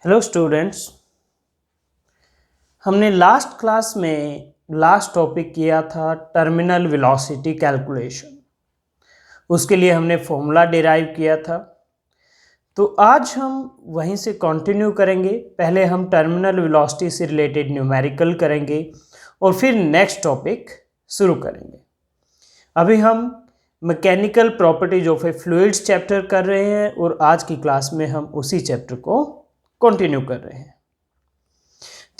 Hello students, हमने last class में last topic किया था टर्मिनल वेलोसिटी कैलकुलेशन। उसके लिए हमने फॉर्मूला डिराइव किया था। तो आज हम वहीं से कंटिन्यू करेंगे। पहले हम टर्मिनल वेलोसिटी से रिलेटेड न्यूमेरिकल करेंगे और फिर नेक्स्ट टॉपिक शुरू करेंगे। अभी हम mechanical properties of A fluids chapter कर रहे हैं और आज की क्लास में हम उसी चैप्टर को कंटिन्यू कर रहे हैं।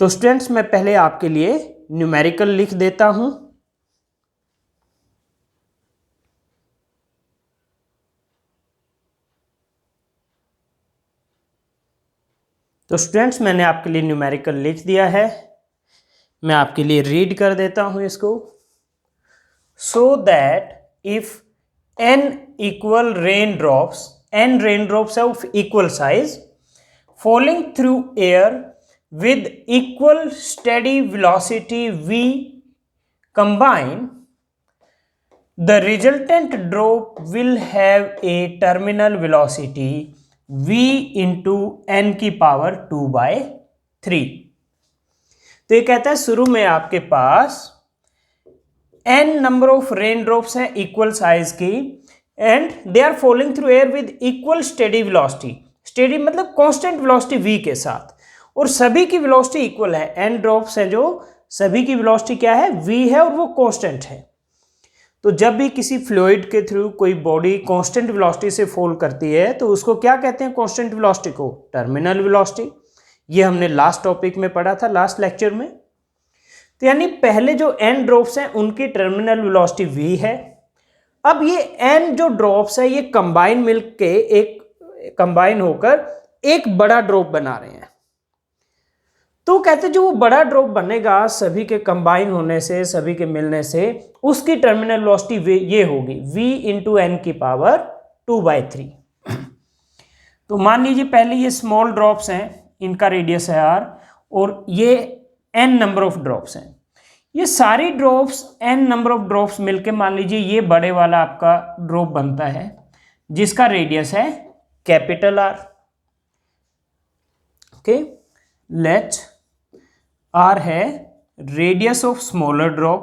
तो स्टूडेंट्स, मैं पहले आपके लिए न्यूमेरिकल लिख देता हूं। तो स्टूडेंट्स, मैंने आपके लिए न्यूमेरिकल लिख दिया है। मैं आपके लिए रीड कर देता हूं इसको। So that if n equal rain drops of equal size falling through air with equal steady velocity v combine, the resultant drop will have a terminal velocity v into n की power 2/3। तो ये कहता है शुरू में आपके पास n number of rain drops हैं इक्वल साइज की and they are falling through air with equal steady velocity. Steady मतलब कांस्टेंट वेलोसिटी v के साथ, और सभी की वेलोसिटी इक्वल है। n ड्रॉप्स है जो सभी की वेलोसिटी क्या है, v है, और वो कांस्टेंट है। तो जब भी किसी फ्लूइड के थ्रू कोई बॉडी कांस्टेंट वेलोसिटी से फॉल करती है तो उसको क्या कहते हैं, कांस्टेंट वेलोसिटी को टर्मिनल वेलोसिटी। ये हमने लास्ट टॉपिक में पढ़ा था, लास्ट लेक्चर में। तो यानी पहले जो n ड्रॉप्स हैं उनकी टर्मिनल वेलोसिटी v है। अब ये n जो ड्रॉप्स है ये कंबाइन होकर एक बड़ा ड्रॉप बना रहे हैं। तो कहते हैं जो वो बड़ा ड्रॉप बनेगा सभी के कंबाइन होने से, सभी के मिलने से, उसकी टर्मिनल वेलोसिटी ये होगी v इंटू एन की पावर 2/3। तो मान लीजिए पहले ये स्मॉल ड्रॉप्स हैं, इनका रेडियस है r, और ये n नंबर ऑफ ड्रॉप्स हैं। ये सारी drops n number of drops मिलके मान लीजिए ये बड़े वाला आपका ड्रॉप बनता है जिसका रेडियस है capital R। Okay, let R है रेडियस ऑफ स्मॉलर ड्रॉप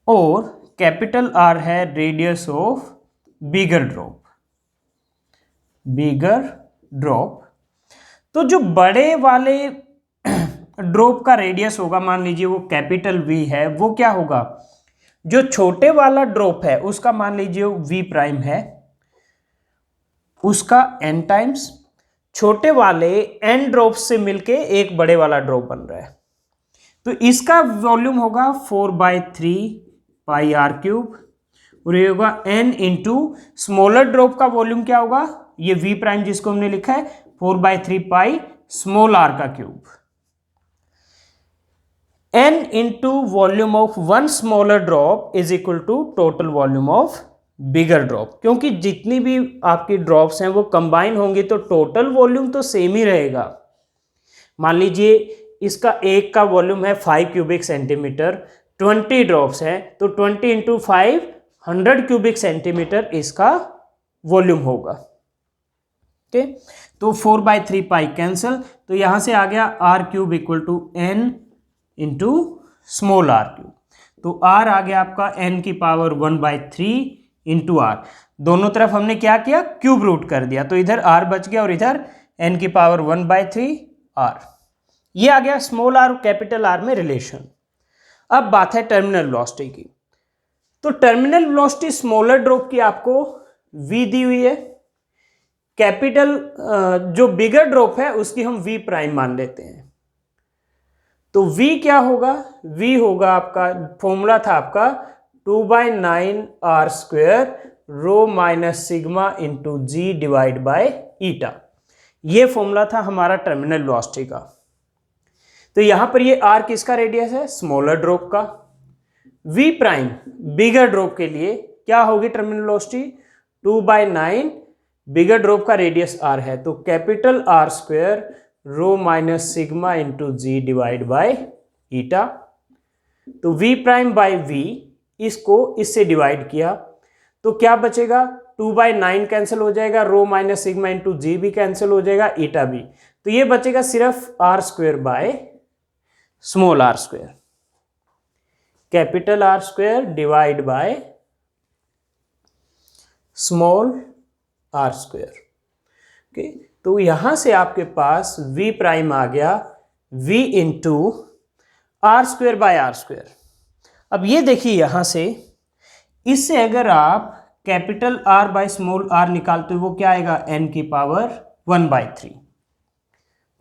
और कैपिटल R है रेडियस ऑफ बिगर ड्रॉप। तो जो बड़े वाले ड्रॉप का रेडियस होगा, मान लीजिए वो कैपिटल V है, वो क्या होगा, जो छोटे वाला ड्रॉप है उसका मान लीजिए v प्राइम है, उसका n टाइम्स, छोटे वाले n ड्रॉप्स से मिलके एक बड़े वाला ड्रॉप बन रहा है। तो इसका वॉल्यूम होगा 4/3 पाई r क्यूब, और ये होगा n इंटू स्मॉलर ड्रॉप का वॉल्यूम क्या होगा, ये v प्राइम जिसको हमने लिखा है 4/3 पाई स्मॉल r का cube, n into volume of one smaller drop is equal to total volume of bigger drop. क्योंकि जितनी भी आपकी ड्रॉप्स हैं वो कंबाइन होंगी तो टोटल वॉल्यूम तो सेम ही रहेगा। मान लीजिए इसका एक का वॉल्यूम है 5 क्यूबिक सेंटीमीटर, 20 ड्रॉप्स हैं तो 20 इंटू 5 100 क्यूबिक सेंटीमीटर इसका वॉल्यूम होगा। ओके, तो 4/3 पाई कैंसल, तो यहां से आ गया r cube equal to n into small r cube. तो r आ गया आपका n की पावर 1/3 इंटू r। दोनों तरफ हमने क्या किया, क्यूब रूट कर दिया, तो इधर r बच गया और इधर n की पावर 1/3 r। ये आ गया स्मॉल r और कैपिटल R में रिलेशन। अब बात है टर्मिनल वेलोसिटी की। तो टर्मिनल वेलोसिटी स्मॉलर ड्रॉप की आपको v दी हुई है, कैपिटल जो बिगर ड्रॉप है उसकी हम v प्राइम मान लेते हैं। तो v क्या होगा, v होगा आपका, फॉर्मूला था आपका 2/9 r² rho minus sigma into g divide by eta. ये फॉर्मूला था हमारा टर्मिनल वेलोसिटी का। तो यहां पर ये r किसका रेडियस है, स्मॉलर ड्रॉप का। v प्राइम बिगर ड्रॉप के लिए क्या होगी टर्मिनल वेलोसिटी, 2/9 बिगर ड्रॉप का रेडियस r है, तो capital R² rho minus sigma into g divide by eta. तो v प्राइम बाय v, इसको इससे डिवाइड किया तो क्या बचेगा, 2/9 कैंसिल हो जाएगा, रो माइनस सिग्मा इंटू जी भी कैंसिल हो जाएगा, ईटा भी, तो ये बचेगा सिर्फ R square by small R square, capital R square divide by small R square. Okay, तो यहां से आपके पास v प्राइम आ गया v into R square by R square. अब ये देखिए यहां से, इससे अगर आप capital R by small R निकालते हो वो क्या आएगा, n की पावर 1/3।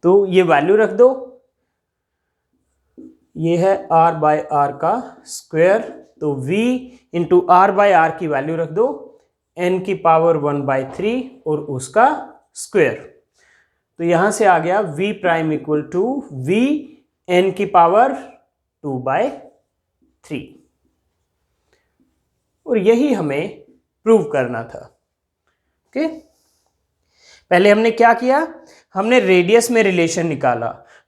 तो ये वैल्यू रख दो, ये है r बाय आर का स्क्वायर, तो v into R by R की वैल्यू रख दो n की पावर 1/3 और उसका स्क्वायर। तो यहां से आ गया v prime equal to v n की पावर 2/3, और यही हमें प्रूव करना था। ओके, पहले हमने क्या किया, हमने रेडियस में रिलेशन निकाला,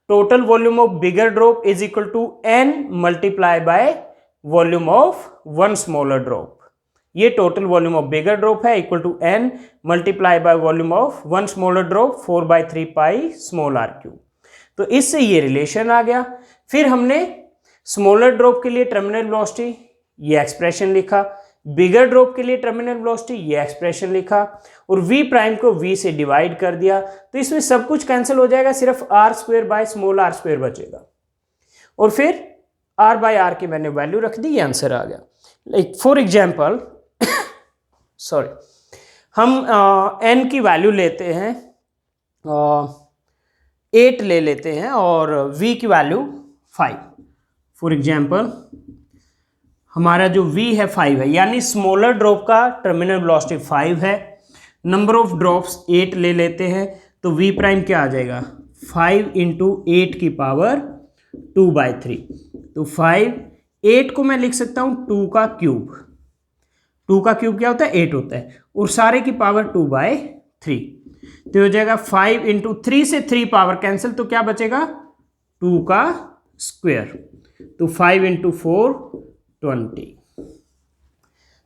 total volume of bigger drop is equal to n multiply by volume of one smaller drop. ये total volume of bigger drop है equal to n multiply by volume of one smaller drop 4/3 pi small R cube. तो इससे ये relation आ गया। फिर हमने smaller drop के लिए टर्मिनल वेलोसिटी ये एक्सप्रेशन लिखा, बिगर ड्रॉप के लिए टर्मिनल वेलोसिटी ये एक्सप्रेशन लिखा, और v प्राइम को v से डिवाइड कर दिया। तो इसमें सब कुछ कैंसिल हो जाएगा, सिर्फ R square by small R square बचेगा, और फिर r बाय आर की मैंने वैल्यू रख दी, ये आंसर आ गया। लाइक फॉर एग्जाम्पल सॉरी, हम n की वैल्यू लेते हैं 8 ले लेते हैं और v की वैल्यू 5। फॉर एग्जाम्पल हमारा जो v है 5 है, यानी स्मॉलर ड्रॉप का टर्मिनल वेलोसिटी 5 है, नंबर ऑफ ड्रॉप्स 8 ले लेते हैं, तो v प्राइम क्या आ जाएगा, 5 इंटू 8 की पावर 2/3। तो 5, 8 को मैं लिख सकता हूँ 2 का क्यूब, 2 का क्यूब क्या होता है, 8 होता है, और सारे की पावर 2/3, तो हो जाएगा 5 इंटू 3 से 3 पावर कैंसिल, तो क्या बचेगा 2 का स्क्वायर, तो 5 इंटू 4 20,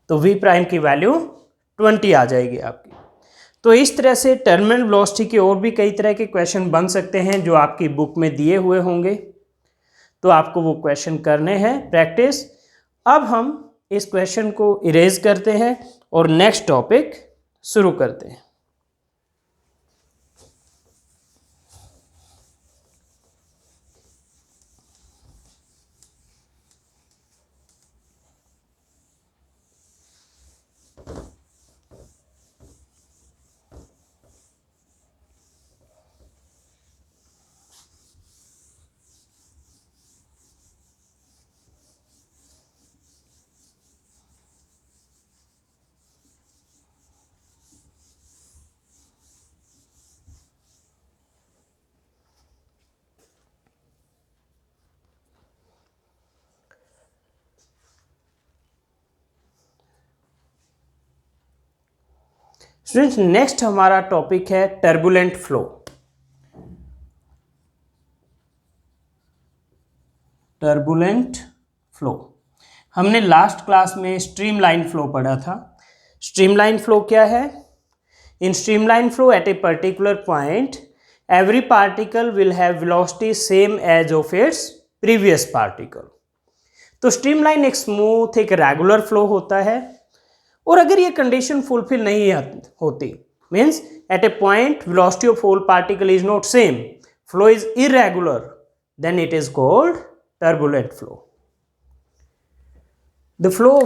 तो v प्राइम की वैल्यू 20 आ जाएगी आपकी। तो इस तरह से टर्मिनल वेलोसिटी के और भी कई तरह के क्वेश्चन बन सकते हैं जो आपकी बुक में दिए हुए होंगे, तो आपको वो क्वेश्चन करने हैं प्रैक्टिस। अब हम इस क्वेश्चन को इरेज करते हैं और नेक्स्ट टॉपिक शुरू करते हैं। स्टूडेंट्स, नेक्स्ट हमारा टॉपिक है टर्बुलेंट फ्लो। टर्बुलेंट फ्लो हमने लास्ट क्लास में स्ट्रीमलाइन फ्लो पढ़ा था। स्ट्रीमलाइन फ्लो क्या है? In streamline flow at a particular point every particle will have velocity same as of its previous particle. तो streamline एक स्मूथ, एक रेगुलर फ्लो होता है, और अगर ये कंडीशन फुलफिल नहीं होती, means at a point velocity of all particle is not same, flow is irregular, then it is called turbulent flow. The flow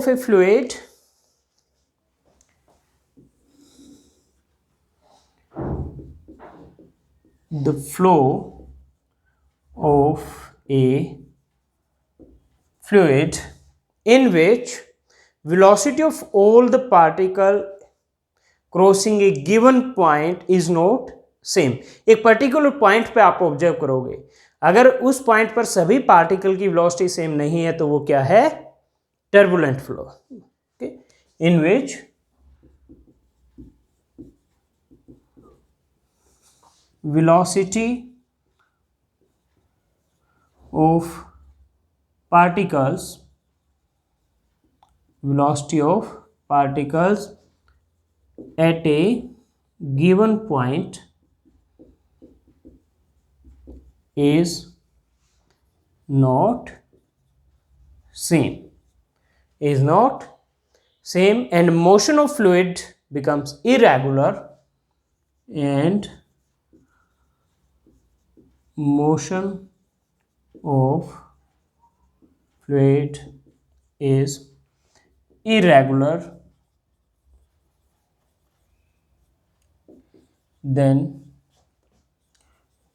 of a fluid in which velocity of all the particle crossing a given point is not same. एक particular point पे आप observe करोगे, अगर उस point पर सभी particle की velocity same नहीं है तो वो क्या है? Turbulent flow. Okay, in which velocity of particles at a given point is not same, and motion of fluid becomes irregular, and motion of fluid is irregular, then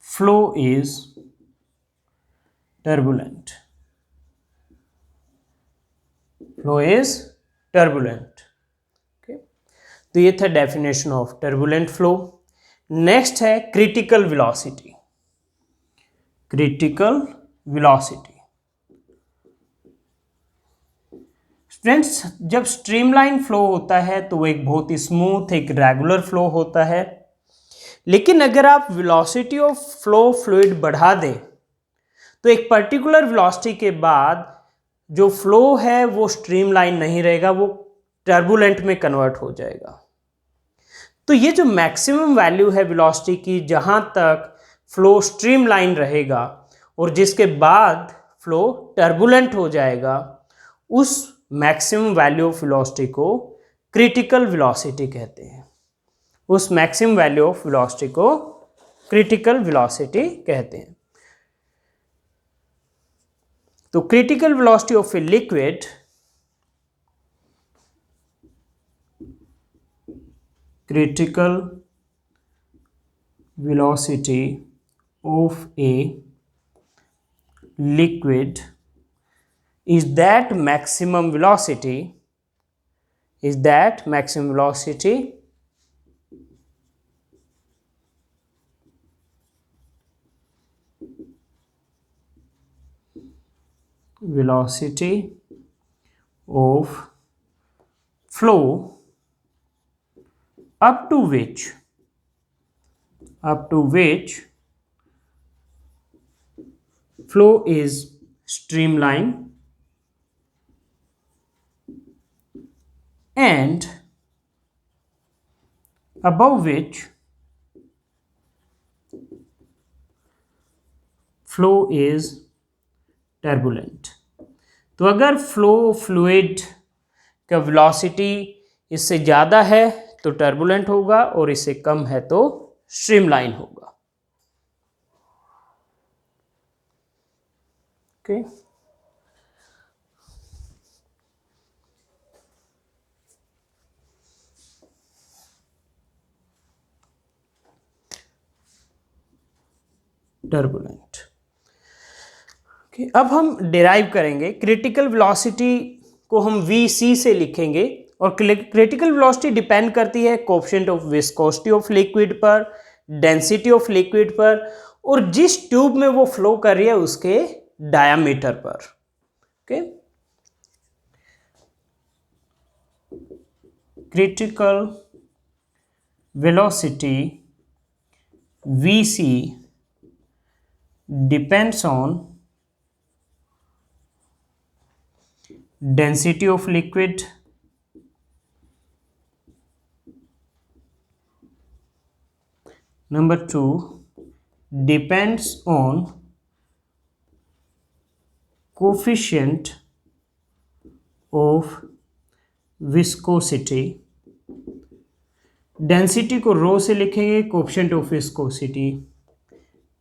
flow is turbulent. Flow is turbulent. Okay, तो ये था definition of turbulent flow. Next है critical velocity. Critical velocity friends, जब streamline flow होता है तो वो एक बहुत ही स्मूथ, एक रेगुलर फ्लो होता है। लेकिन अगर आप वेलोसिटी ऑफ फ्लो फ्लूइड बढ़ा दें तो एक पर्टिकुलर वेलोसिटी के बाद जो फ्लो है वो स्ट्रीमलाइन नहीं रहेगा, वो टर्बुलेंट में कन्वर्ट हो जाएगा। तो ये जो मैक्सिमम वैल्यू है वेलोसिटी की, जहां तक फ्लो स्ट्रीमलाइन रहेगा और जिसके बाद फ्लो टर्बुलेंट हो जाएगा, उस मैक्सिमम वैल्यू ऑफ वेलोसिटी को क्रिटिकल वेलोसिटी कहते हैं। उस मैक्सिमम वैल्यू ऑफ वेलोसिटी को क्रिटिकल वेलोसिटी कहते हैं। तो critical velocity of a liquid critical velocity of a liquid is that maximum velocity of flow up to which flow is streamline and above which flow is turbulent. तो अगर flow fluid का velocity इससे ज़्यादा है तो turbulent होगा, और इससे कम है तो स्ट्रीमलाइन होगा। Okay, turbulent. अब हम डिराइव करेंगे। क्रिटिकल वेलोसिटी को हम VC से लिखेंगे, और क्रिटिकल वेलोसिटी डिपेंड करती है coefficient of viscosity of liquid पर, डेंसिटी ऑफ लिक्विड पर, और जिस ट्यूब में वो फ्लो कर रही है उसके डायामीटर पर। Okay, critical velocity VC depends on density of liquid, number 2 depends on coefficient of viscosity, density को रो से लिखेंगे, coefficient of viscosity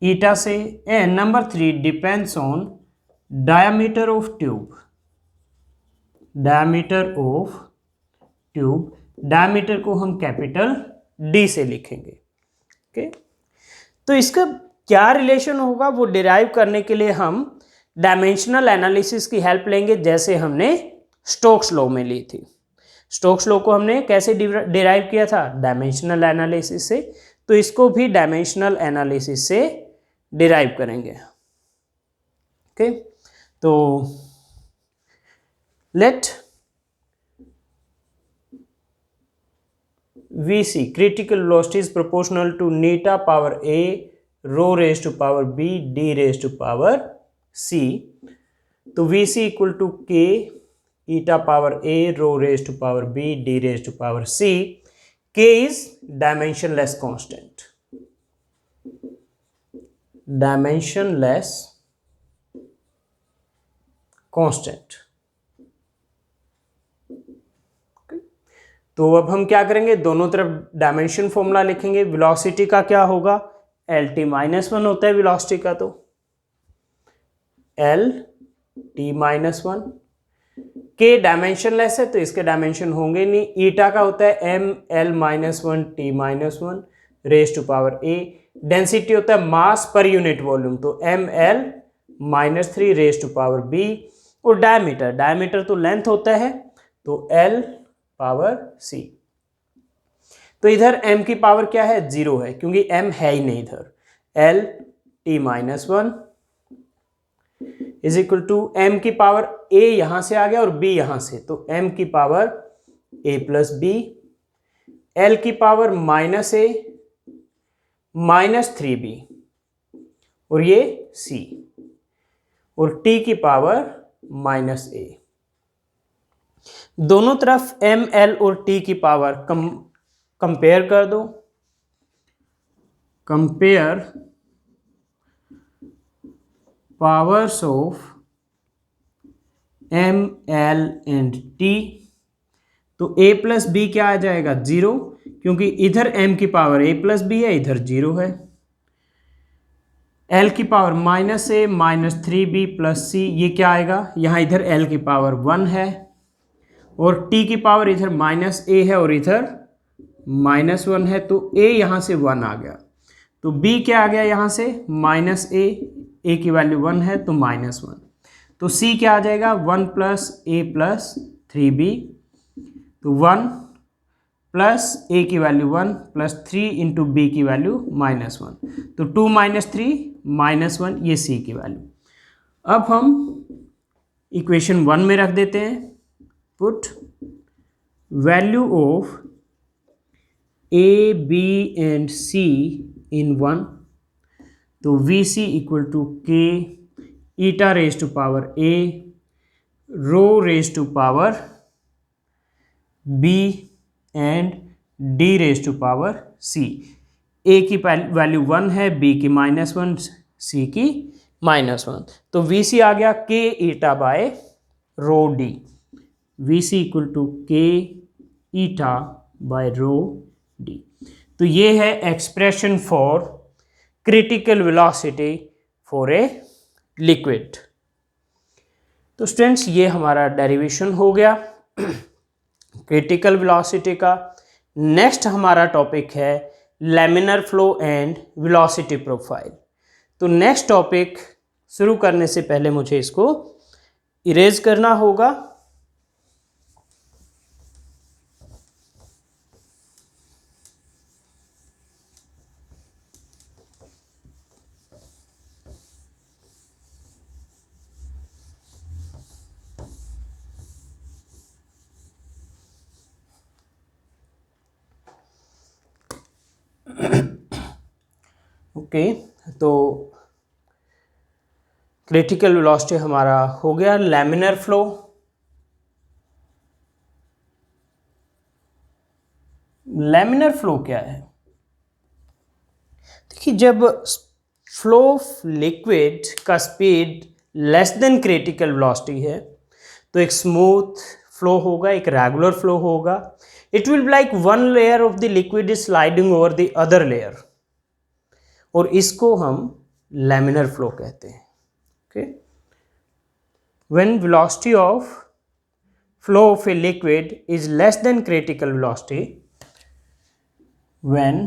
eta से, and number 3 depends on diameter of tube, diameter of tube. Diameter को हम capital D से लिखेंगे। Okay, तो इसका क्या रिलेशन होगा वो डिराइव करने के लिए हम डायमेंशनल एनालिसिस की हेल्प लेंगे, जैसे हमने स्टोक्स लॉ में ली थी। स्टोक्स लॉ को हमने कैसे डिराइव किया था? डायमेंशनल एनालिसिस से। तो इसको भी डायमेंशनल एनालिसिस से डिराइव करेंगे। ओके, तो let VC critical velocity is proportional to neta power A rho raised to power B D raised to power C। तो VC equal to K eta power a, rho raised to power b, d raised to power c. K is dimensionless constant. Dimensionless constant. तो अब हम क्या करेंगे, दोनों तरफ dimension formula लिखेंगे। Velocity का क्या होगा, LT -1 होता है वेलोसिटी का, तो LT -1। के डायमेंशनलेस है तो इसके डायमेंशन होंगे नहीं। ईटा का होता है ML -1 T -1 raise to power A। Density होता है मास पर यूनिट वॉल्यूम, तो ML -3 raise to power B। और डायमीटर तो लेंथ होता है, तो L पावर C। तो इधर m की पावर क्या है, 0 है, क्योंकि m है ही नहीं इधर। LT -1 is equal to m की पावर a यहां से आ गया और b यहां से, तो m की power a plus b। l की पावर -a -3b और ये c, और t की पावर -a। दोनों तरफ m, l और t की पावर कंपेयर कर दो। Compare powers of m, l and t। तो a प्लस b क्या आ जाएगा, 0, क्योंकि इधर m की पावर a प्लस b है, इधर 0 है। l की power -a -3b plus c, ये क्या आएगा, यहाँ इधर l की पावर 1 है, और t की पावर इधर -a है और इधर -1 है, तो a यहाँ से 1 आ गया, तो b क्या आ गया यहाँ से, -a की वैल्यू 1 है तो -1, तो c क्या आ जाएगा, 1 प्लस a प्लस 3b, तो 1 प्लस a की वैल्यू 1 प्लस 3 इंटू b की वैल्यू -1, तो 2 - 3 -1, ये c की वैल्यू। अब हम इक्वेशन 1 में रख देते हैं, put value of a, b and c in 1, तो Vc equal to K eta raise to power a, rho raise to power b and d raise to power c। a की value 1 है, b की -1, c की -1, तो Vc आ गया K eta by rho d। Vc equal to K eta by rho d। तो ये है expression for critical velocity for a liquid. तो स्टूडेंट्स, ये हमारा डेरिवेशन हो गया क्रिटिकल वेलोसिटी का। नेक्स्ट हमारा टॉपिक है laminar flow and velocity profile. तो नेक्स्ट टॉपिक शुरू करने से पहले मुझे इसको इरेज करना होगा। ओके, तो क्रिटिकल वेलोसिटी हमारा हो गया। लैमिनर फ्लो, लैमिनर फ्लो क्या है, देखिए जब फ्लो ऑफ लिक्विड का speed less than critical velocity है तो एक स्मूथ फ्लो होगा, एक रेगुलर फ्लो होगा। It will be like one layer of the liquid is sliding over the other layer, और इसको हम लैमिनर फ्लो कहते हैं। Okay, when velocity of flow of a liquid is less than critical velocity, when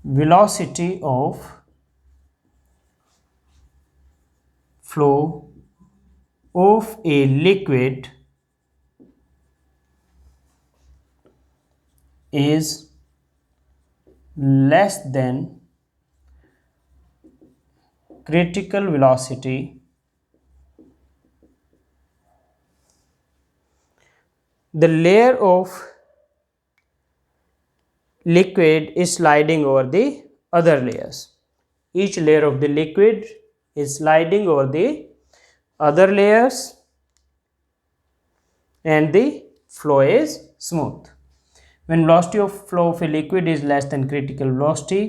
velocity of flow of a liquid is less than critical velocity, the layer of liquid is sliding over the other layers. Each layer of the liquid is sliding over the other layers and the flow is smooth. When velocity of flow of a liquid is less than critical velocity,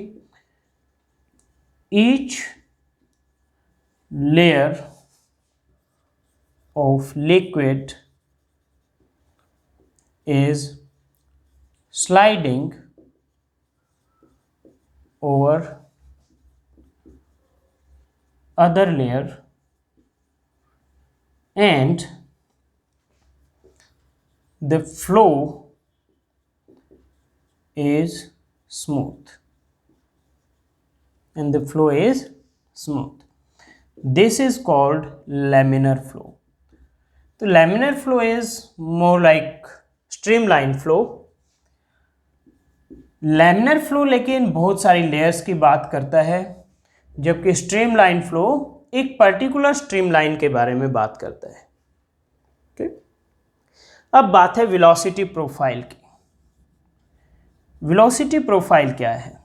each layer of liquid is sliding over other layer and the flow is smooth. This is called laminar flow. तो laminar flow is more like streamline flow. Laminar flow लेकिन बहुत सारी layers की बात करता है, जबकि streamline flow एक पर्टिकुलर स्ट्रीमलाइन के बारे में बात करता है। ठीक, अब बात है वेलोसिटी प्रोफाइल की। वेलोसिटी प्रोफाइल क्या है?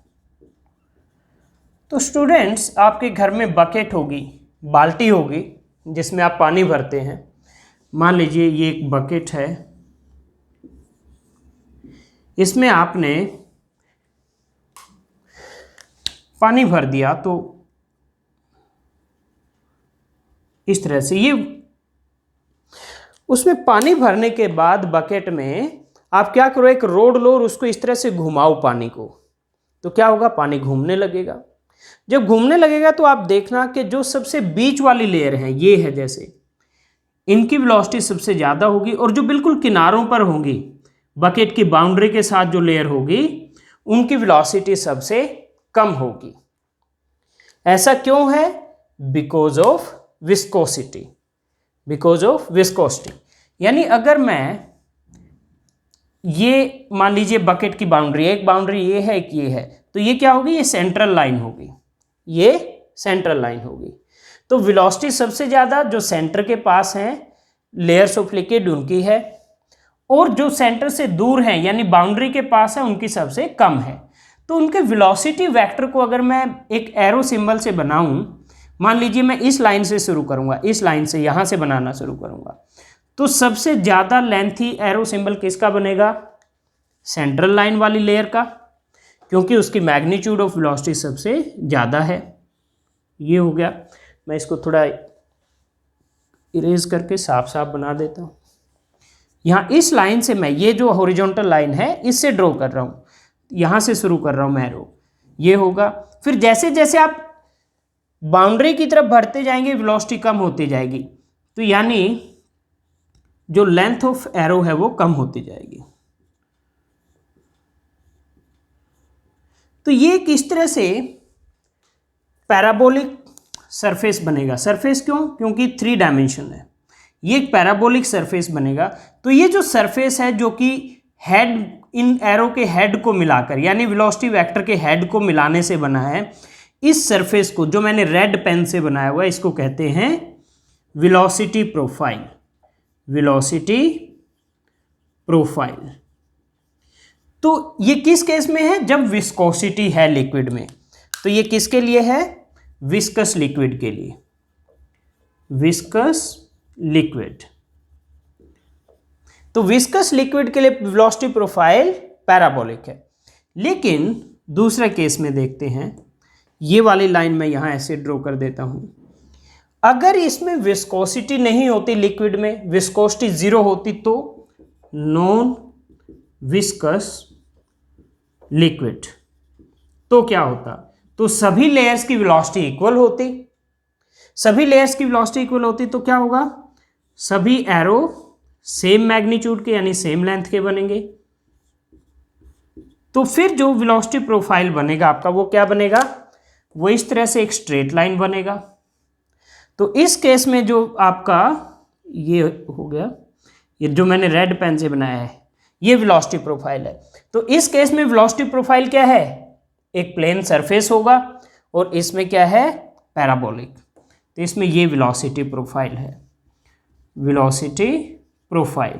तो स्टूडेंट्स, आपके घर में बकेट होगी, बाल्टी होगी जिसमें आप पानी भरते हैं। मान लीजिए ये एक बकेट है, इसमें आपने पानी भर दिया। तो इस तरह से ये उसमें पानी भरने के बाद बकेट में आप क्या करो, एक रोड लो और उसको इस तरह से घुमाओ पानी को। तो क्या होगा? पानी घूमने लगेगा। जब घूमने लगेगा तो आप देखना कि जो सबसे बीच वाली लेयर है, ये है जैसे, इनकी वेलोसिटी सबसे ज़्यादा होगी, और जो बिल्कुल किनारों पर होंगी, बकेट की बाउंड्री के साथ जो लेयर होगी, उनकी वेलोसिटी सबसे कम होगी। ऐसा क्यों है? Because of viscosity. यानी अगर मैं ये मान लीजिए बकेट की बाउंड्री, एक बाउंड्री ये है, एक ये है, तो ये क्या होगी? ये सेंट्रल लाइन होगी, तो वेलोसिटी सबसे ज़्यादा जो सेंटर के पास हैं, लेयर्स ऑफ लिक्विड, उनकी है, और जो सेंटर से दूर हैं यानी बाउंड्री के पास है, उनकी सबसे कम है। तो उनके वेलोसिटी वेक्टर को अगर मैं एक एरो सिंबल से बनाऊं, मान लीजिए मैं इस लाइन से शुरू करूंगा, इस लाइन से यहाँ से बनाना शुरू करूंगा, तो सबसे ज़्यादा लेंथी एरो सिंबल किसका बनेगा? सेंट्रल लाइन वाली लेयर का, क्योंकि उसकी मैग्नीट्यूड ऑफ वेलोसिटी सबसे ज़्यादा है। ये हो गया। मैं इसको थोड़ा इरेज करके साफ साफ बना देता हूँ। यहाँ इस लाइन से मैं, ये जो हॉरिजॉन्टल लाइन है, इससे ड्रॉ कर रहा हूँ, यहाँ से शुरू कर रहा हूँ मैं एरो, ये होगा। फिर जैसे जैसे आप बाउंड्री की तरफ बढ़ते जाएंगे, वेलोसिटी कम होती जाएगी, तो यानी जो लेंथ ऑफ एरो है वो कम होती जाएगी। तो ये किस तरह से पैराबोलिक सरफेस बनेगा? सरफेस क्यों? क्योंकि 3 डायमेंशन है, ये एक पैराबोलिक सरफेस बनेगा। तो ये जो सरफेस है, जो कि हेड, इन एरो के हेड को मिलाकर, यानी वेलोसिटी वेक्टर के हेड को मिलाने से बना है, इस सरफेस को जो मैंने रेड पेन से बनाया हुआ है, इसको कहते हैं वेलोसिटी प्रोफाइल। तो ये किस केस में है? जब विस्कोसिटी है लिक्विड में। तो ये किसके लिए है? विस्कस लिक्विड के लिए, विस्कस लिक्विड। तो विस्कस लिक्विड के लिए वेलोसिटी प्रोफाइल पैराबोलिक है। लेकिन दूसरे केस में देखते हैं, ये वाली लाइन मैं यहां ऐसे ड्रॉ कर देता हूं। अगर इसमें विस्कोसिटी नहीं होती, लिक्विड में विस्कोसिटी 0 होती, तो नॉन विस्कस लिक्विड, तो क्या होता? तो सभी लेयर्स की वेलोसिटी इक्वल होती। तो क्या होगा? सभी एरो सेम मैग्नीट्यूड के यानी सेम लेंथ के बनेंगे। तो फिर जो वेलोसिटी प्रोफाइल बनेगा आपका, वो क्या बनेगा? वो इस तरह से एक स्ट्रेट लाइन बनेगा। तो इस केस में जो आपका ये हो गया, ये जो मैंने रेड पेन से बनाया है, ये वेलोसिटी प्रोफाइल है। तो इस केस में वेलोसिटी प्रोफाइल क्या है? एक प्लेन सरफेस होगा, और इसमें क्या है? पैराबोलिक। तो इसमें ये वेलोसिटी प्रोफाइल है, वेलोसिटी प्रोफाइल।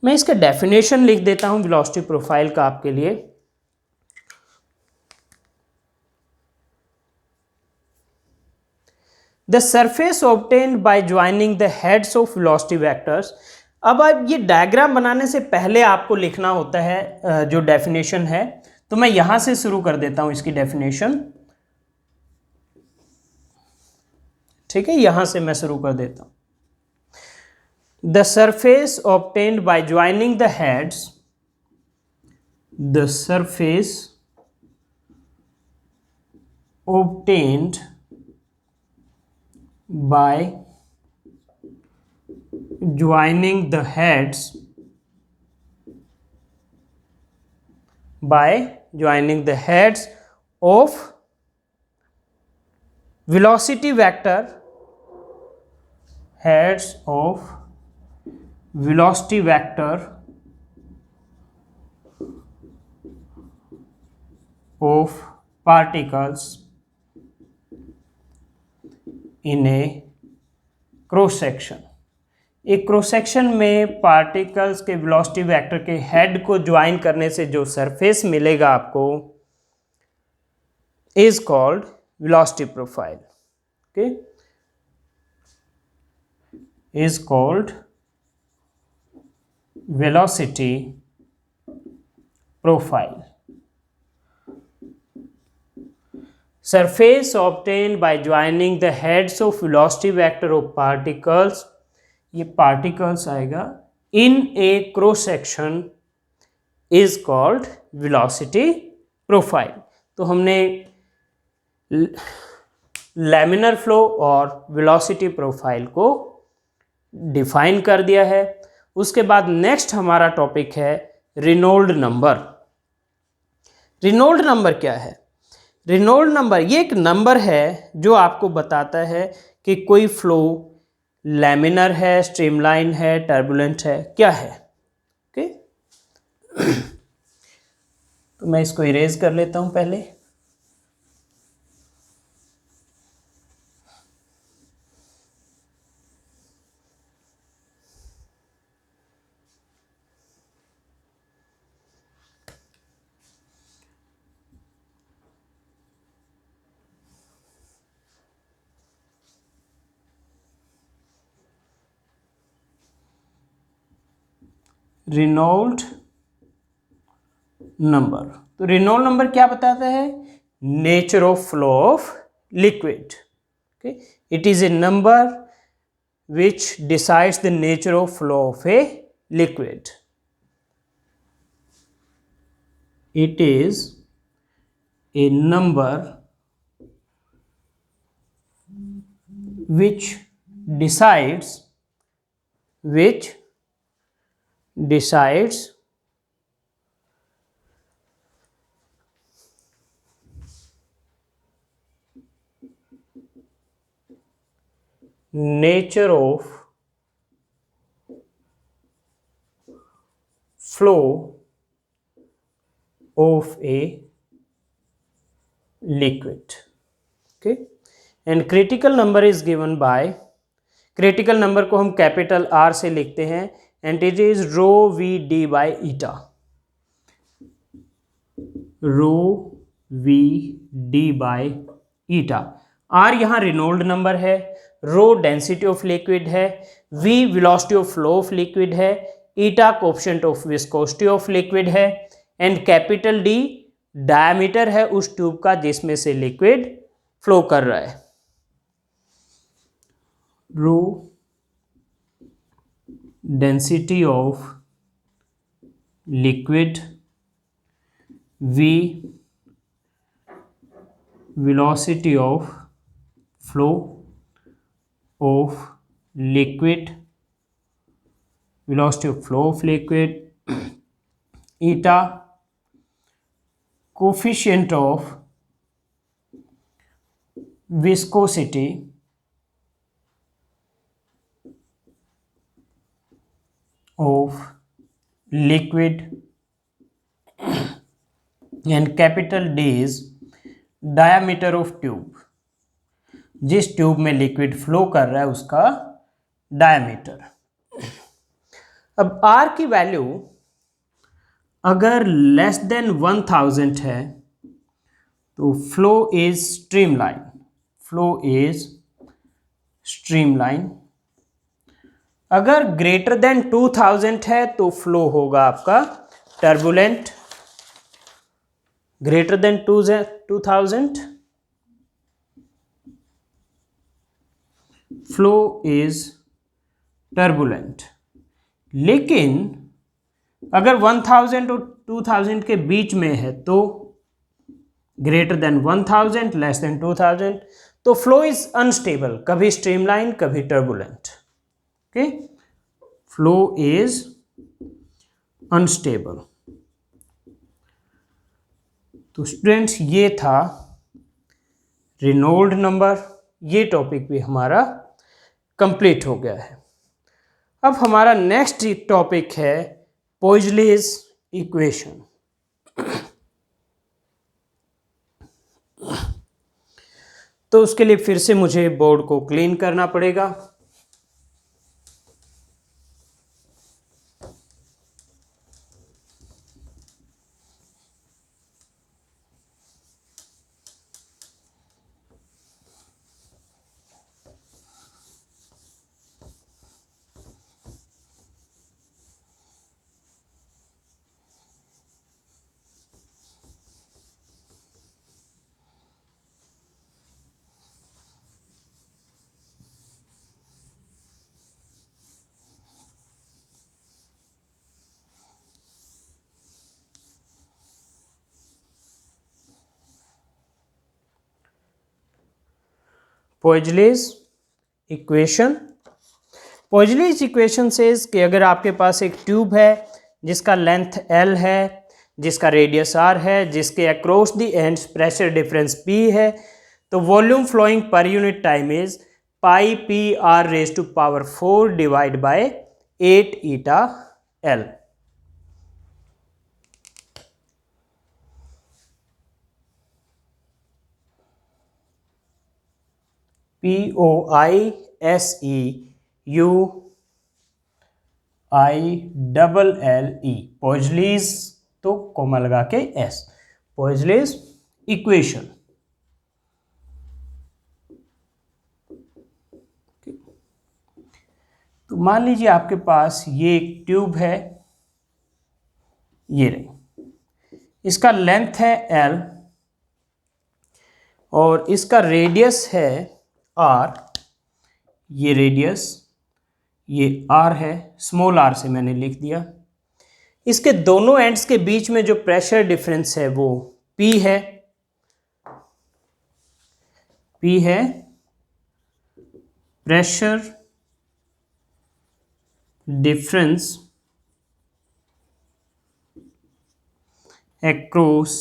मैं इसका डेफिनेशन लिख देता हूं वेलोसिटी प्रोफाइल का आपके लिए। The surface obtained by joining the heads of velocity vectors. अब आप ये डायग्राम बनाने से पहले आपको लिखना होता है जो डेफिनेशन है, तो मैं यहां से शुरू कर देता हूं इसकी डेफिनेशन। ठीक है, यहां से मैं शुरू कर देता हूं। The surface obtained by joining the heads, the surface obtained by joining the heads of velocity vector, heads of velocity vector of particles in a cross section. एक क्रॉस सेक्शन में पार्टिकल्स के वेलोसिटी वेक्टर के head को join करने से जो surface मिलेगा आपको is called velocity profile. Okay, is called velocity profile. Surface obtained by joining the heads of velocity vector of particles, ये particles आएगा, in a cross section is called velocity profile। तो हमने laminar flow और velocity profile को define कर दिया है। उसके बाद नेक्स्ट हमारा टॉपिक है रेनॉल्ड नंबर। रेनॉल्ड नंबर क्या है? रेनॉल्ड नंबर ये एक नंबर है जो आपको बताता है कि कोई फ्लो लैमिनर है, स्ट्रीमलाइन है, टर्बुलेंट है, क्या है। ओके, तो मैं इसको इरेज कर लेता हूं पहले। रेनॉल्ड नंबर, तो रेनॉल्ड नंबर क्या बताता है? Nature of flow of liquid. Okay, it is a number which decides the nature of flow of a liquid. It is a number which decides nature of flow of a liquid। okay, and critical number is given by, critical number को हम capital R से लिखते हैं, and it is rho v d by eta। rho v d by eta। R यहाँ Reynold number है, rho density of liquid है, v velocity of flow of liquid है, eta coefficient of viscosity of liquid है, and capital D diameter है उस tube का जिसमें से लिक्विड फ्लो कर रहा है। Rho density of liquid, v velocity of flow of liquid, velocity of flow of liquid, eta coefficient of viscosity of liquid, and capital D is diameter of tube, जिस tube में liquid flow कर रहा है उसका diameter. अब R की value अगर less than 1000 है तो flow is streamline, flow is streamline. अगर ग्रेटर देन 2000 है तो फ्लो होगा आपका turbulent. Greater than 2000 flow is turbulent. लेकिन अगर 1000 और 2000 के बीच में है तो ग्रेटर देन 1000 लेस देन 2000 तो फ्लो इज अनस्टेबल, कभी स्ट्रीमलाइन कभी turbulent. Okay, flow is unstable. तो स्टूडेंट्स ये था रेनॉल्ड नंबर। ये टॉपिक भी हमारा कंप्लीट हो गया है। अब हमारा नेक्स्ट टॉपिक है पॉइजलेस इक्वेशन। तो उसके लिए फिर से मुझे बोर्ड को क्लीन करना पड़ेगा। पॉइजलेस इक्वेशन। पॉइजलेस इक्वेशन सेज कि अगर आपके पास एक ट्यूब है जिसका लेंथ L है, जिसका रेडियस R है, जिसके across the ends pressure difference P है, तो volume flowing per unit time is pi P R raise to power 4 divide by 8 eta L। POISEUILLE Poiseuille's, तो कोमा लगा के S, पॉइजलेस इक्वेशन। तो मान लीजिए आपके पास ये एक ट्यूब है, ये रही, इसका लेंथ है L और इसका रेडियस है R। ये रेडियस, ये R है, स्मॉल r से मैंने लिख दिया। इसके दोनों एंड्स के बीच में जो प्रेशर डिफरेंस है वो P है, P है pressure difference across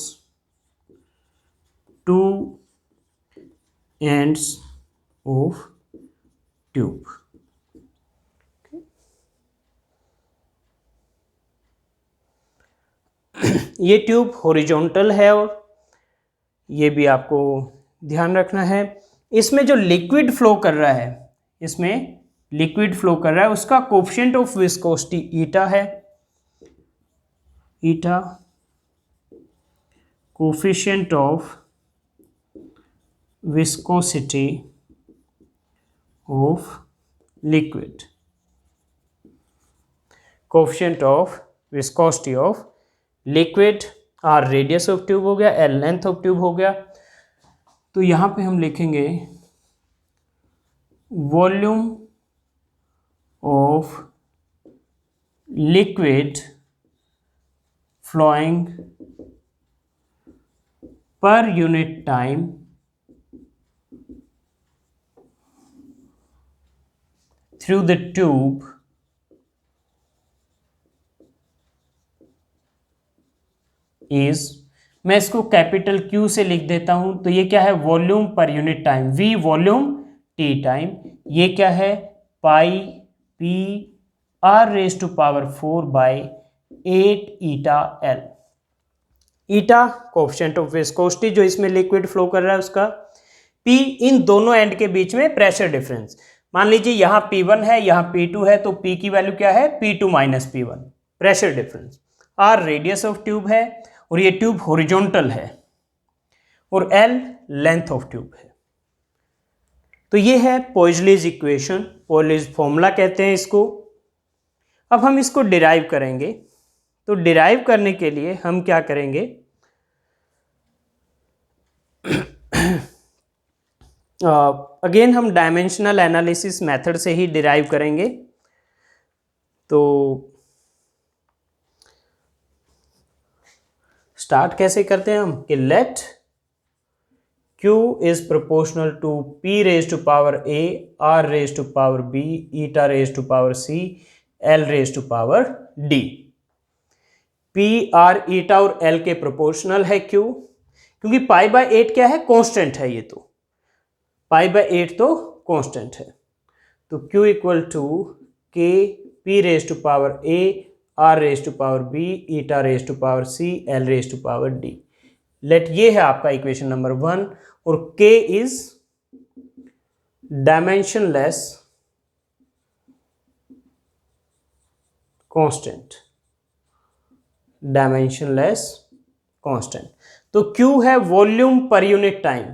two ends of tube। ये ट्यूब हॉरिजॉन्टल है और ये भी आपको ध्यान रखना है। इसमें जो लिक्विड फ्लो कर रहा है, इसमें लिक्विड फ्लो कर रहा है, उसका कोफिशिएंट ऑफ विस्कोसिटी ईटा है, eta coefficient of viscosity of liquid, coefficient of viscosity of liquid. R radius of tube हो गया, एल लेंथ ऑफ ट्यूब हो गया। तो यहां पे हम लिखेंगे volume of liquid flowing per unit time through the tube is, मैं इसको कैपिटल Q से लिख देता हूं। तो ये क्या है, volume per unit time, V volume, T time. ये क्या है, pi P R raise to power 4 by 8 eta L। Eta coefficient of viscosity जो इसमें लिक्विड फ्लो कर रहा है उसका, P इन दोनों एंड के बीच में प्रेशर डिफरेंस। मान लीजिए यहां P1 है, यहां P2 है, तो P की वैल्यू क्या है, P2 minus P1, pressure difference. R radius of tube है और ये ट्यूब हॉरिजॉन्टल है और L लेंथ ऑफ ट्यूब है। तो ये है पॉइजलीज इक्वेशन, पॉइजलीज फॉर्मूला कहते हैं इसको। अब हम इसको डिराइव करेंगे। तो डिराइव करने के लिए हम क्या करेंगे, अगेन हम डायमेंशनल एनालिसिस मेथड से ही डिराइव करेंगे। तो स्टार्ट कैसे करते हैं हम कि late Q is proportional to P raised to power A, R raised to power B, eta raised to power C, L raised to power D। P, R, eta और L के proportional है Q, क्योंकि pi by 8 क्या है, constant है। ये तो pi by 8 तो कांस्टेंट है। तो Q equal to K P raise to power A, R raise to power B, eta raise to power C, L raise to power D। Let ये है आपका इक्वेशन नंबर 1 और K is dimensionless constant, dimensionless constant. तो Q है volume per unit time.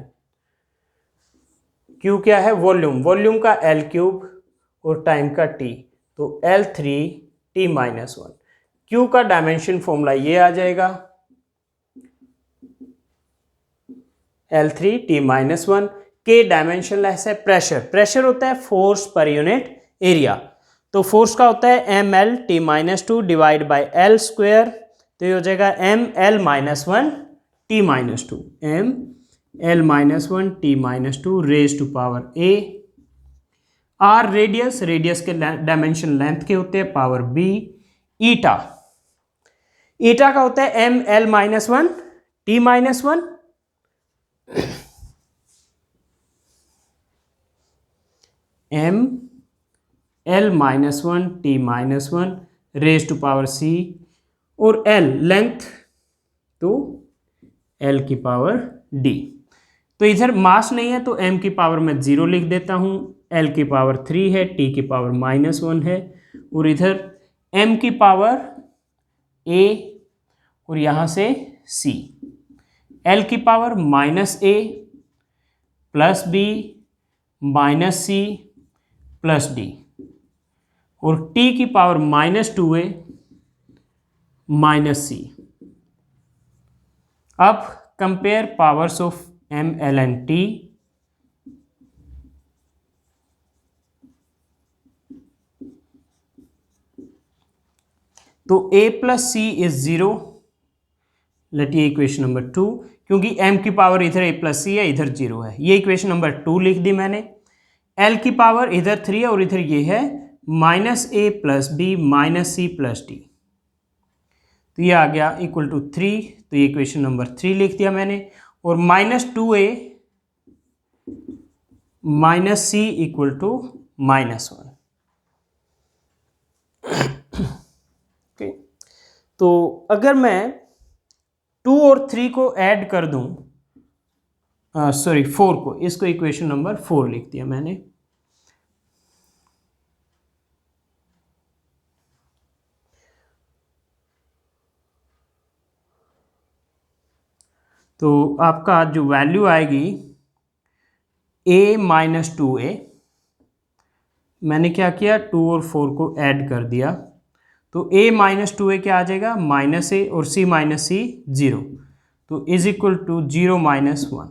Q क्या है, volume, volume का L cube और टाइम का T, तो L3T-1। Q का डायमेंशन फॉर्मूला ये आ जाएगा L3T-1। K डायमेंशनलेस है, प्रेशर, प्रेशर होता है फोर्स पर यूनिट एरिया। तो फोर्स का होता है ML-T-2 divide by L square, तो ये हो जाएगा ML-1T-2, ML-1T-2 raise to power A। R radius, radius के डायमेंशन लेंथ के होते हैं, पावर B। ईटा, ईटा का होता है ML-1T-1 ML-1T-1 raise to power C और L लेंथ, तो L की पावर D। तो इधर मास नहीं है तो M की पावर में 0 लिख देता हूँ, L की पावर 3 है, T की पावर -1 है और इधर M की पावर A और यहाँ से C, L की power -A plus B minus C plus D और T की पावर -2A माइनस C। अब compare powers of M, L and T। तो A plus C is 0, let ये इक्वेशन नंबर 2, क्योंकि M की पावर इधर A plus C है, इधर 0 है, ये इक्वेशन नंबर 2 लिख दी मैंने। L की पावर इधर 3 है और इधर ये है -A plus B minus C plus D, तो ये आ गया इक्वल टू 3, तो ये इक्वेशन नंबर 3 लिख दिया मैंने। और -2A minus C equal to -1। तो अगर मैं 2 और 3 को ऐड कर दूं, 4 को, इसको इक्वेशन नंबर 4 लिख दिया मैंने। तो आपका जो वैल्यू आएगी A माइनस 2A, मैंने क्या किया, 2 और 4 को ऐड कर दिया, तो A माइनस 2A क्या आ जाएगा, -A और C माइनस C 0, तो इज इक्वल टू 0 माइनस 1,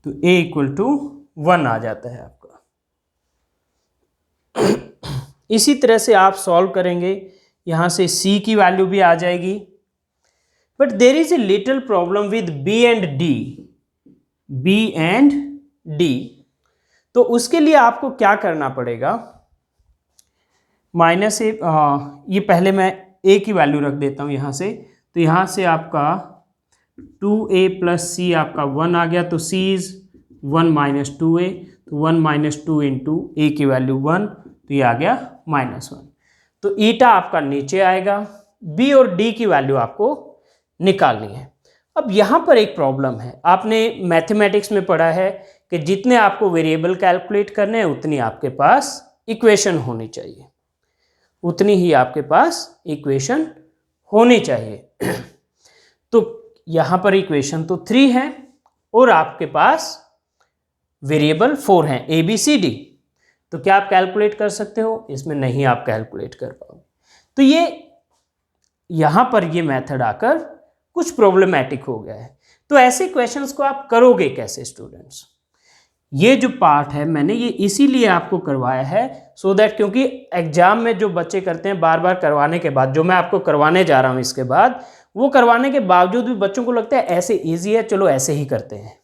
तो A इक्वल टू 1 आ जाता है आपका। इसी तरह से आप सॉल्व करेंगे, यहाँ से C की वैल्यू भी आ जाएगी। But there is a little problem with B and D। तो उसके लिए आपको क्या करना पड़ेगा, -A, ये पहले मैं A की वैल्यू रख देता हूँ यहाँ से, तो यहाँ से आपका 2A प्लस C आपका 1 आ गया, तो C इज 1 माइनस 2A, तो 1 माइनस 2 इंटू A की वैल्यू 1, तो ये आ गया -1। तो ईटा आपका नीचे आएगा, B और D की वैल्यू आपको निकालनी है। अब यहाँ पर एक प्रॉब्लम है, आपने मैथमेटिक्स में पढ़ा है कि जितने आपको वेरिएबल कैलकुलेट करने हैं उतनी आपके पास इक्वेशन होनी चाहिए, उतनी ही आपके पास इक्वेशन होनी चाहिए। तो यहाँ पर इक्वेशन तो 3 है और आपके पास वेरिएबल 4 हैं ABCD, तो क्या आप कैलकुलेट कर सकते हो? इसमें नहीं आप कैलकुलेट कर पाओगे। तो ये यहां पर ये मेथड आकर कुछ प्रॉब्लमैटिक हो गया है। तो ऐसे क्वेश्चंस को आप करोगे कैसे स्टूडेंट्स? ये जो पार्ट है मैंने ये इसीलिए आपको करवाया है सो दैट, क्योंकि एग्जाम में जो बच्चे करते हैं बार बार करवाने के बाद, जो मैं आपको करवाने जा रहा हूं इसके बाद, वो करवाने के बावजूद भी बच्चों को लगता है ऐसे इजी है, चलो ऐसे ही करते हैं।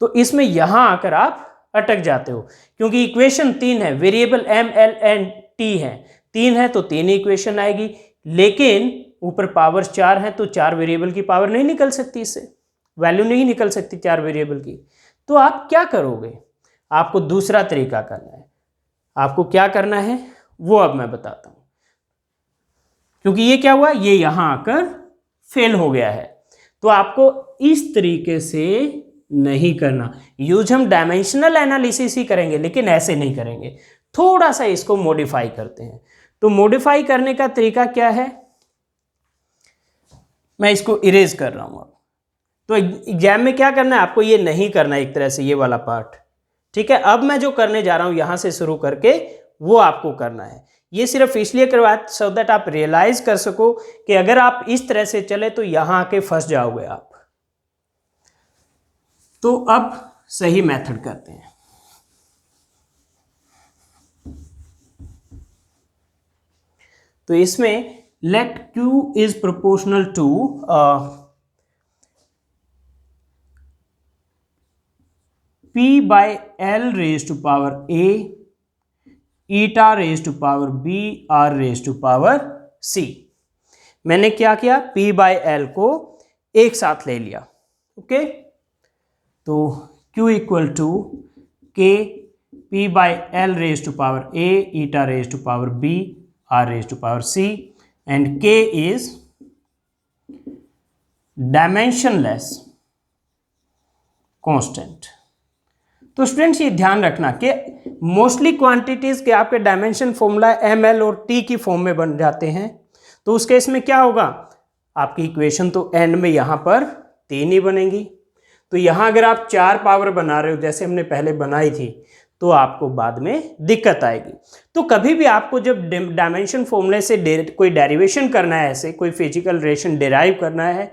तो इसमें यहां आकर आप अटक जाते हो, क्योंकि इक्वेशन 3 है, वेरिएबल ML&T है, 3 है तो 3 इक्वेशन आएगी, लेकिन ऊपर पावर 4 है तो 4 वेरिएबल की पावर नहीं निकल सकती, इससे वैल्यू नहीं निकल सकती 4 वेरिएबल की। तो आप क्या करोगे? आपको दूसरा तरीका करना है। आपको क्या करना है वो अब मैं बताता हूं, क्योंकि ये क्या हुआ, ये यहां आकर फेल हो गया है। तो आपको इस तरीके से नहीं करना, यूज हम डायमेंशनल एनालिसिस ही करेंगे, लेकिन ऐसे नहीं करेंगे, थोड़ा सा इसको मॉडिफाई करते हैं। तो मॉडिफाई करने का तरीका क्या है, मैं इसको इरेज कर रहा हूं अब। तो एग्जाम में क्या करना है, आपको ये नहीं करना है एक तरह से, ये वाला पार्ट, ठीक है। अब मैं जो करने जा रहा हूं यहां से शुरू करके, वो आपको करना है। ये सिर्फ इसलिए करवाया सो दैट आप रियलाइज कर सको कि अगर आप इस तरह से चले तो यहां आके फंस जाओगे आप। तो अब सही मेथड करते हैं। तो इसमें let Q is proportional to P by L raised to power A, eta raised to power B, R raised to power C। मैंने क्या किया, P by L को एक साथ ले लिया, ओके। तो Q equal to K P by L raised to power A, eta raised to power B, R raised to power C, and K is dimensionless constant। तो स्टूडेंट्स ये ध्यान रखना कि मोस्टली क्वांटिटीज के आपके डायमेंशन फॉर्मूला ML और T की form में बन जाते हैं। तो उस केस में क्या होगा, आपकी इक्वेशन तो एंड में यहाँ पर 3 ही बनेंगी। तो यहाँ अगर आप 4 पावर बना रहे हो जैसे हमने पहले बनाई थी, तो आपको बाद में दिक्कत आएगी। तो कभी भी आपको जब डायमेंशन फॉर्मूले से कोई डेरिवेशन करना है, ऐसे कोई फिजिकल रिलेशन डिराइव करना है,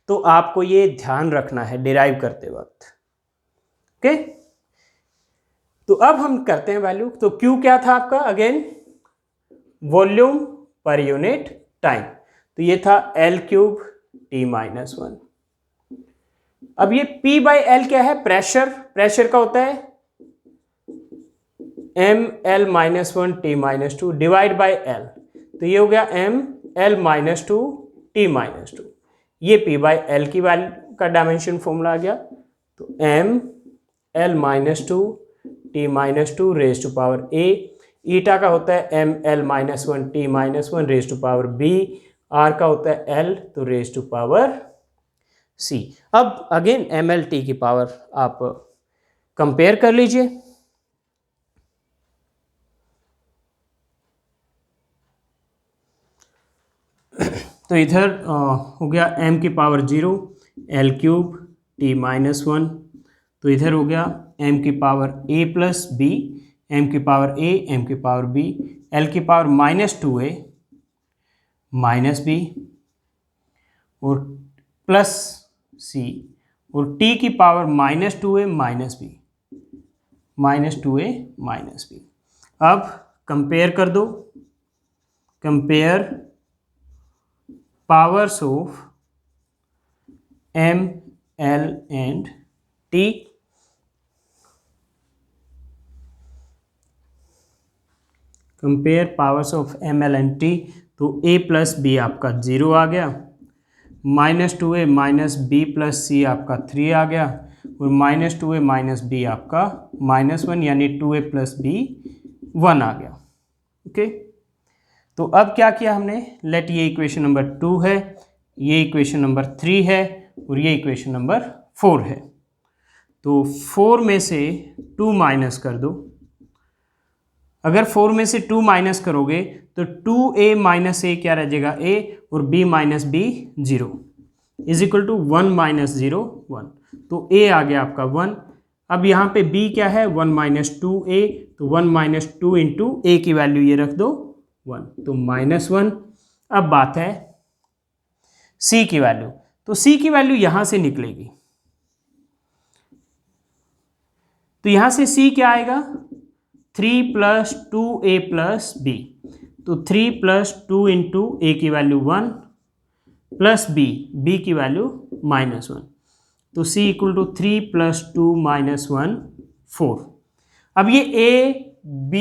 तो आपको ये ध्यान रखना है डिराइव करते वक्त, ओके। तो अब हम करते हैं वैल्यू। तो Q क्या था आपका, again volume per unit time, तो ये था L³ T-1। अब ये P by L क्या है, प्रेशर, प्रेशर का होता है ML-1 T-2 divide by L, तो ये हो गया ML-2 T-2। ये P by L की वैल्यू का डायमेंशन फॉर्मूला आ गया। तो ML-2 T-2 raise to power A, eta का होता है ML-1 T-1 raise to power B, R का होता है L तो रेज टू पावर C। अब अगेन ML-T की पावर आप कंपेयर कर लीजिए। तो इधर हो गया m की पावर 0 L³ T-1, तो इधर हो गया m की power a plus b, m की पावर a, m की पावर b, l की पावर -2a माइनस b और प्लस c, और t की power -2a minus b, -2a minus b। अब कंपेयर कर दो, compare powers of m, l and t। Compare powers of ML and T, तो a plus B आपका 0 आ गया, -2a minus b plus c आपका 3 आ गया, और -2a माइनस b आपका -1, यानी 2a प्लस b 1 आ गया, ओके। तो अब क्या किया हमने, लेट ये इक्वेशन नंबर 2 है, ये इक्वेशन नंबर 3 है, और ये इक्वेशन नंबर 4 है। तो 4 में से 2 माइनस कर दो। अगर 4 में से 2 माइनस करोगे तो 2a माइनस a क्या रह जाएगा, a, और b minus b 0 is equal to 1 minus 0 1। तो a आ गया आपका 1, अब यहाँ पे b क्या है 1 माइनस 2a, तो 1 माइनस 2 इंटू ए की वैल्यू ये रख दो 1, तो -1। अब बात है c की वैल्यू, तो c की वैल्यू यहाँ से निकलेगी, तो यहाँ से c क्या आएगा 3 प्लस 2a प्लस b, तो 3 प्लस 2 इंटू ए की वैल्यू 1 प्लस b की वैल्यू -1, तो c equal to 3 plus 2 minus 1 4। अब ये b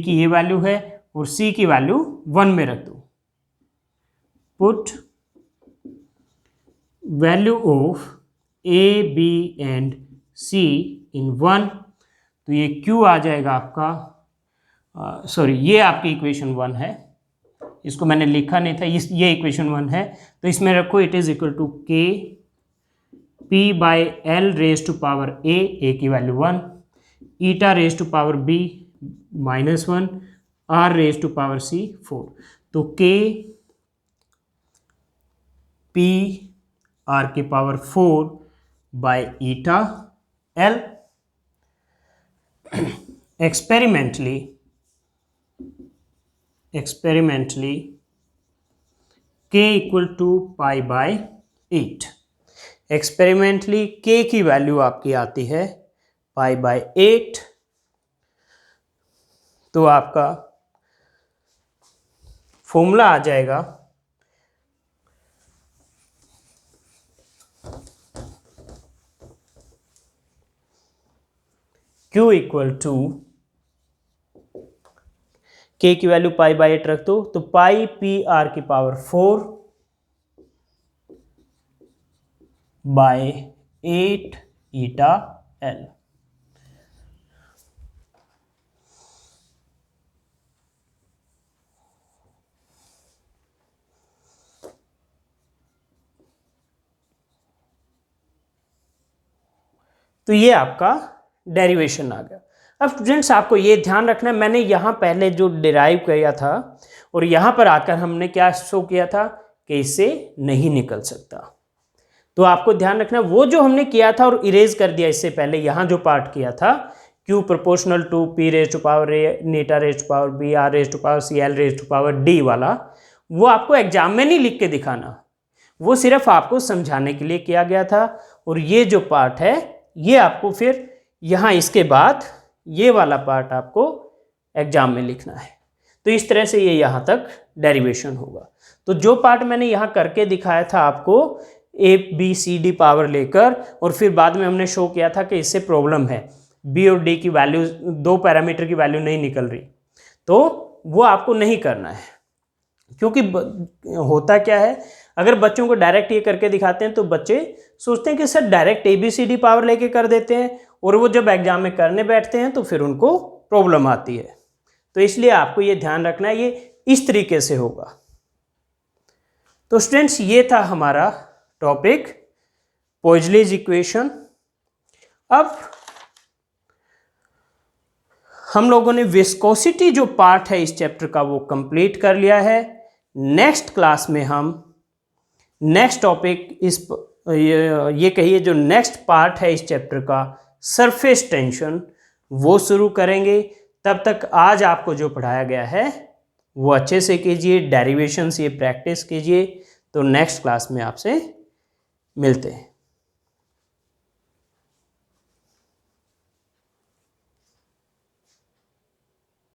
की ये वैल्यू है और c की वैल्यू 1 में रख दो, put value of a b and c in 1, तो ये q आ जाएगा आपका, सॉरी ये आपकी इक्वेशन 1 है, इसको मैंने लिखा नहीं था, ये इक्वेशन 1 है, तो इसमें रखो it is equal to k p by L raise to power a की value 1, eta raise to power b -1, r raise to power c 4, तो k p r की power 4 by eta l। Experimentally k equal to pi by 8, experimentally k की value आपकी आती है पाई by 8, तो आपका formula आ जाएगा Q इक्वल टू k की वैल्यू पाई बाई 8 रख दो, तो पाई पी आर की पावर 4 बाय 8 ईटा एल। तो ये आपका डेरिवेशन आ गया। अब स्टूडेंट्स आपको ये ध्यान रखना है, मैंने यहाँ पहले जो डिराइव किया था और यहाँ पर आकर हमने क्या शो किया था कि इससे नहीं निकल सकता, तो आपको ध्यान रखना वो जो हमने किया था और इरेज कर दिया इससे पहले, यहाँ जो पार्ट किया था Q proportional to P raise to power A, eta raise to power B, R raise to power C, L raise to power D वाला, वो आपको एग्जाम में नहीं लिख के दिखाना, वो सिर्फ आपको समझाने के लिए किया गया था। और ये जो पार्ट है ये आपको फिर यहाँ इसके बाद ये वाला पार्ट आपको एग्जाम में लिखना है, तो इस तरह से ये यहाँ तक डेरिवेशन होगा। तो जो पार्ट मैंने यहाँ करके दिखाया था आपको A B C D power लेकर, और फिर बाद में हमने शो किया था कि इससे प्रॉब्लम है, बी और डी की वैल्यू, दो पैरामीटर की वैल्यू नहीं निकल रही, तो वो आपको नहीं करना है। क्योंकि होता क्या है, अगर बच्चों को डायरेक्ट ये करके दिखाते हैं तो बच्चे सोचते हैं कि sir direct A B C D power लेके कर देते हैं, और वो जब एग्जाम में करने बैठते हैं तो फिर उनको प्रॉब्लम आती है। तो इसलिए आपको ये ध्यान रखना है, ये इस तरीके से होगा। तो स्टूडेंट्स ये था हमारा टॉपिक पोइजलेज इक्वेशन। अब हम लोगों ने विस्कोसिटी जो पार्ट है इस चैप्टर का वो कंप्लीट कर लिया है। नेक्स्ट क्लास में हम नेक्स्ट टॉपिक ये कहिए जो नेक्स्ट पार्ट है इस चैप्टर का सरफेस टेंशन वो शुरू करेंगे। तब तक आज आपको जो पढ़ाया गया है वो अच्छे से कीजिए, डेरिवेशंस ये प्रैक्टिस कीजिए। तो नेक्स्ट क्लास में आपसे मिलते हैं।